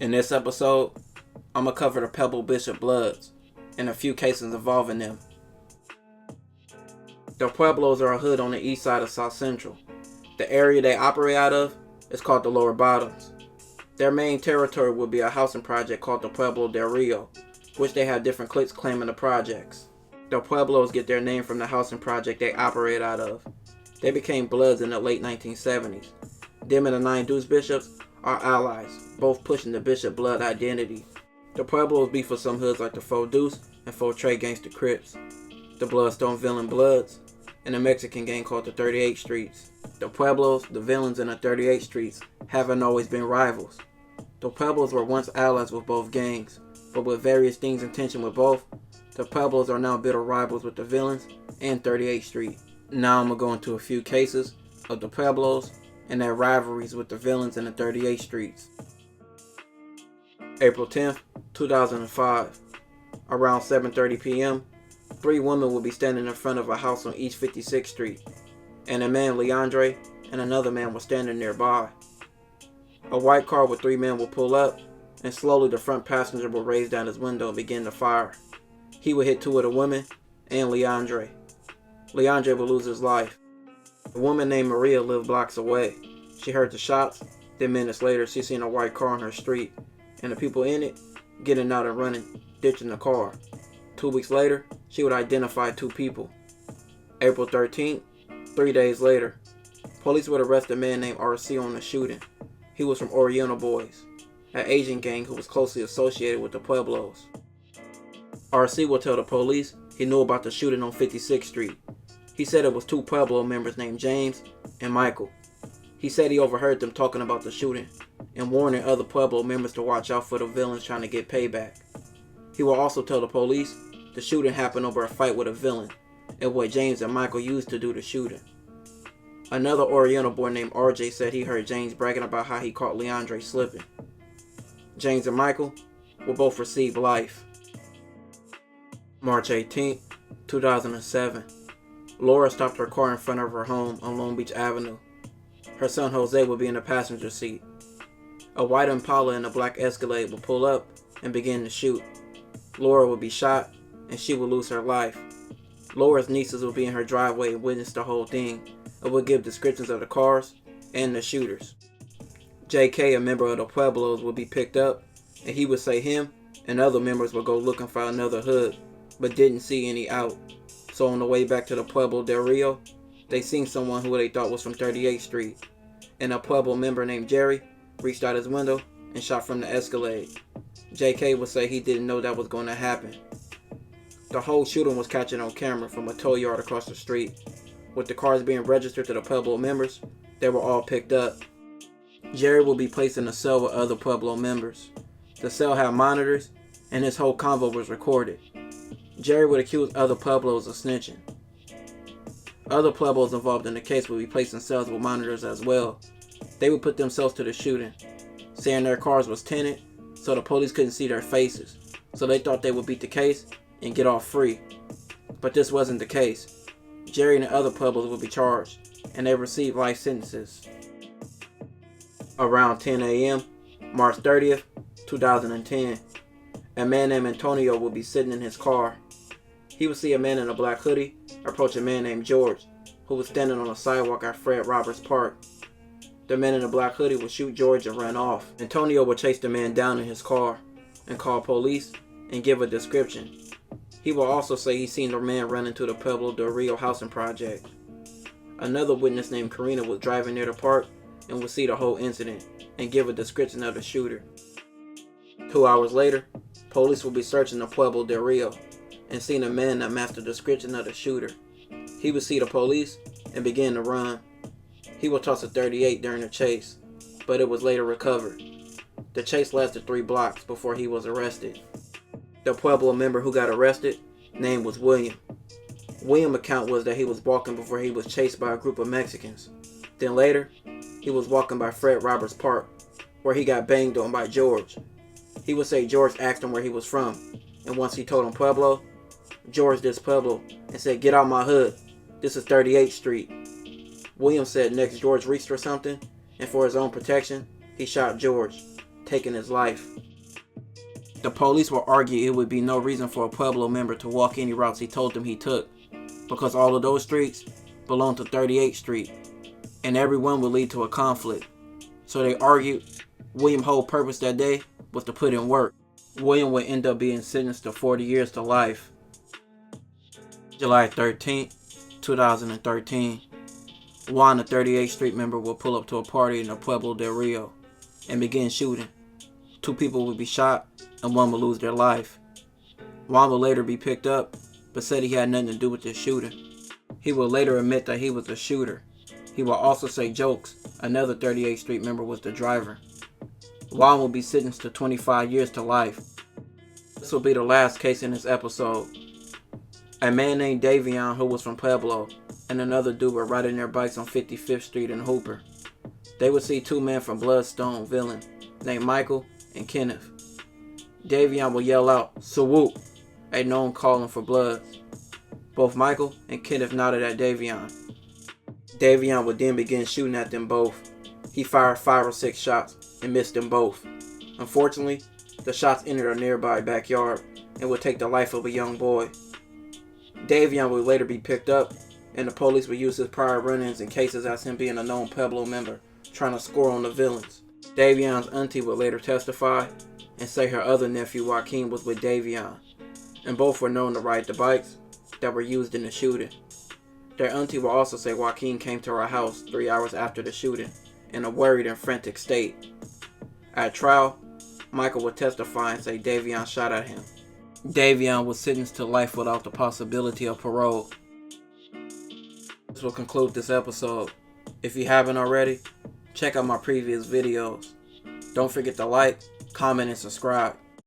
In this episode, I'm going to cover the Pueblo Bishop Bloods and a few cases involving them. The Pueblos are a hood on the east side of South Central. The area they operate out of is called the Lower Bottoms. Their main territory will be a housing project called the Pueblo del Rio, which they have different cliques claiming the projects. The Pueblos get their name from the housing project they operate out of. They became Bloods in the late 1970s. Them and the 9 Deuce Bishops are allies, both pushing the Bishop Blood identity. The Pueblos beef for some hoods like the 4 Deuce and 4 Trey Gangsta Crips, the Bloodstone Villain Bloods, and a Mexican gang called the 38th Streets. The Pueblos, the villains, and the 38th Streets haven't always been rivals. The Pueblos were once allies with both gangs, but with various things in tension with both, the Pueblos are now bitter rivals with the villains and 38th Street. Now I'm going to go into a few cases of the Pueblos and their rivalries with the villains in the 38th Streets. April 10th, 2005. Around 7:30 p.m., 3 women will be standing in front of a house on East 56th Street, and a man, Leandre, and another man were standing nearby. A white car with 3 men will pull up, and slowly the front passenger will raise down his window and begin to fire. He will hit 2 of the women and Leandre. Leandre will lose his life. A woman named Maria lived blocks away. She heard the shots, then minutes later she seen a white car on her street, and the people in it getting out and running, ditching the car. 2 weeks later, she would identify 2 people. April 13th, 3 days later, police would arrest a man named RC on the shooting. He was from Oriental Boys, an Asian gang who was closely associated with the Pueblos. RC will tell the police he knew about the shooting on 56th Street. He said it was 2 Pueblo members named James and Michael. He said he overheard them talking about the shooting and warning other Pueblo members to watch out for the villains trying to get payback. He will also tell the police the shooting happened over a fight with a villain and what James and Michael used to do the shooting. Another Oriental boy named RJ said he heard James bragging about how he caught Leandre slipping. James and Michael will both receive life. March 18th, 2007. Laura stopped her car in front of her home on Long Beach Avenue. Her son Jose would be in the passenger seat. A white Impala and a black Escalade would pull up and begin to shoot. Laura would be shot and she would lose her life. Laura's nieces would be in her driveway and witness the whole thing and would give descriptions of the cars and the shooters. JK, a member of the Pueblos, would be picked up and he would say him and other members would go looking for another hood but didn't see any out. So on the way back to the Pueblo del Rio, they seen someone who they thought was from 38th Street, and a Pueblo member named Jerry reached out his window and shot from the Escalade. JK would say he didn't know that was going to happen. The whole shooting was catching on camera from a tow yard across the street. With the cars being registered to the Pueblo members, they were all picked up. Jerry will be placed in a cell with other Pueblo members. The cell had monitors, and his whole convo was recorded. Jerry would accuse other Pueblos of snitching. Other Pueblos involved in the case would be placed in cells with monitors as well. They would put themselves to the shooting, saying their cars was tinted so the police couldn't see their faces, so they thought they would beat the case and get off free. But this wasn't the case. Jerry and the other Pueblos would be charged, and they received life sentences. Around 10 a.m., March 30th, 2010, a man named Antonio would be sitting in his car. He would see a man in a black hoodie approach a man named George, who was standing on the sidewalk at Fred Roberts Park. The man in the black hoodie would shoot George and run off. Antonio would chase the man down in his car and call police and give a description. He will also say he seen the man run into the Pueblo del Rio housing project. Another witness named Karina was driving near the park and would see the whole incident and give a description of the shooter. 2 hours later, police will be searching the Pueblo del Rio and seen a man that matched the description of the shooter. He would see the police and begin to run. He would toss a 38 during the chase, but it was later recovered. The chase lasted 3 blocks before he was arrested. The Pueblo member who got arrested, name was William. William's account was that he was walking before he was chased by a group of Mexicans. Then later, he was walking by Fred Roberts Park, where he got banged on by George. He would say George asked him where he was from, and once he told him Pueblo, George dissed Pueblo and said, "Get out my hood. This is 38th Street." William said next George reached for something, and for his own protection, he shot George. taking his life. The police will argue it would be no reason for a Pueblo member to walk any routes he told them he took, because all of those streets belong to 38th Street, and every one would lead to a conflict. So they argued William's whole purpose that day was to put in work. William would end up being sentenced to 40 years to life. July 13th, 2013, Juan, a 38th Street member, will pull up to a party in the Pueblo del Rio and begin shooting. 2 people would be shot and 1 would lose their life. Juan will later be picked up, but said he had nothing to do with this shooting. He will later admit that he was the shooter. He will also say jokes another 38th Street member was the driver. Juan will be sentenced to 25 years to life. This will be the last case in this episode. A man named Davion, who was from Pueblo, and another dude were riding their bikes on 55th Street in Hooper. They would see 2 men from Bloodstone villain named Michael and Kenneth. Davion will yell out, "Salute," a known calling for blood. Both Michael and Kenneth nodded at Davion. Davion would then begin shooting at them both. He fired 5 or 6 shots and missed them both. Unfortunately, the shots entered a nearby backyard and would take the life of a young boy. Davion would later be picked up, and the police would use his prior run-ins and cases as him being a known Pueblo member, trying to score on the villains. Davion's auntie would later testify and say her other nephew Joaquin was with Davion, and both were known to ride the bikes that were used in the shooting. Their auntie will also say Joaquin came to her house 3 hours after the shooting in a worried and frantic state. At trial, Michael would testify and say Davion shot at him. Davion was sentenced to life without the possibility of parole. This will conclude this episode. If you haven't already, check out my previous videos. Don't forget to like, comment, and subscribe.